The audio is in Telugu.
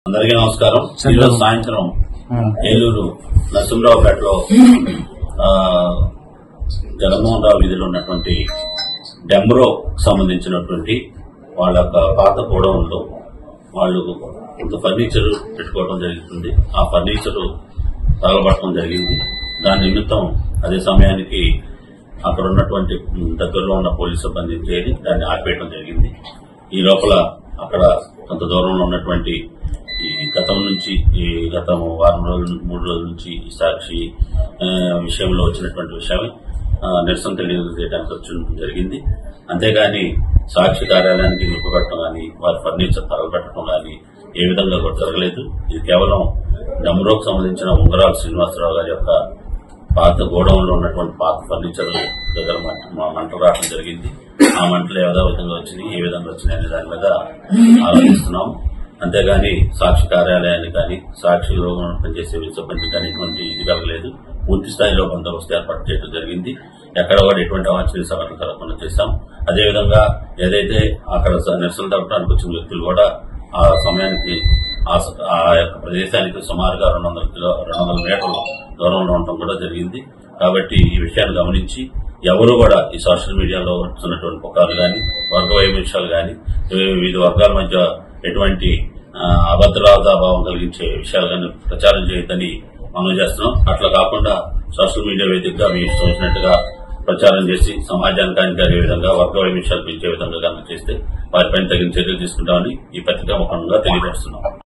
అందరికీ నమస్కారం. ఈరోజు సాయంత్రం ఏలూరు నరసింహరావుపేటలో జగన్మోహన్ రావు వీధిలో ఉన్నటువంటి డెమ్రో సంబంధించినటువంటి వాళ్ళ పాత గోడౌన్లో వాళ్ళు కొంత ఫర్నిచర్ పెట్టుకోవడం జరుగుతుంది. ఆ ఫర్నిచర్ తగలబట్టడం జరిగింది. దాని నిమిత్తం అదే సమయానికి అక్కడ ఉన్నటువంటి దగ్గరలో ఉన్న పోలీసు సిబ్బంది చేరి దాన్ని ఆపేయడం జరిగింది. ఈ లోపల అక్కడ కొంత దూరంలో ఉన్నటువంటి గత వారం రోజులు 3 రోజుల నుంచి ఈ సాక్షి విషయంలో వచ్చినటువంటి విషయం నిరసన తెలియజేయడానికి వచ్చి జరిగింది. అంతేగాని సాక్షి కార్యాలయానికి నిలుపుపెట్టడం కానీ వారి ఫర్నిచర్ తగలబెట్టడం కానీ ఏ విధంగా కూడా జరగలేదు. ఇది కేవలం డమ్రోకు సంబంధించిన ఉంగరాల శ్రీనివాసరావు గారి యొక్క పాత గోడౌన్లో ఉన్నటువంటి పాత ఫర్నిచర్ దగ్గర మంట రావడం జరిగింది. ఆ మంటలు ఏదో విధంగా వచ్చినాయి, ఏ విధంగా వచ్చినాయి అనే దాని మీద ఆలోచిస్తున్నాం. అంతేగాని సాక్షి కార్యాలయాన్ని కానీ సాక్షిలో పనిచేసే సిబ్బంది కానీ ఎటువంటి ఇది కలగలేదు. పూర్తి స్థాయిలో బందోబస్తు ఏర్పాటు చేయడం జరిగింది. ఎక్కడ కూడా ఎటువంటి అవాంఛనీయ సంఘటనలు కలగకుండా చేశాం. అదేవిధంగా ఏదైతే అక్కడ నిరసన జరపడానికి వచ్చిన వ్యక్తులు కూడా ఆ సమయానికి ఆ యొక్క ప్రదేశానికి సుమారుగా 200 మీటర్ల దూరంలో ఉండటం కూడా జరిగింది. కాబట్టి ఈ విషయాన్ని గమనించి ఎవరు కూడా ఈ సోషల్ మీడియాలో వస్తున్నటువంటి పుకార్లు కానీ వర్గ వైవిధ్యాలు కానీ వివిధ వర్గాల మధ్య ఎటువంటి అభద్రతాభావం కలిగించే విషయాలు కానీ ప్రచారం చేయొద్దని మనం చేస్తున్నాం. అట్లా కాకుండా సోషల్ మీడియా వేదికగా మీ ఇష్టం వచ్చినట్టుగా ప్రచారం చేసి సమాజానికి హానికరే విధంగా వర్గ వైవిధ్యాలు పెంచే విధంగా కనుక చేస్తే వారిపైన తగిన చర్యలు తీసుకుంటామని ఈ పత్రికా ముఖంగా తెలియజేస్తున్నాం.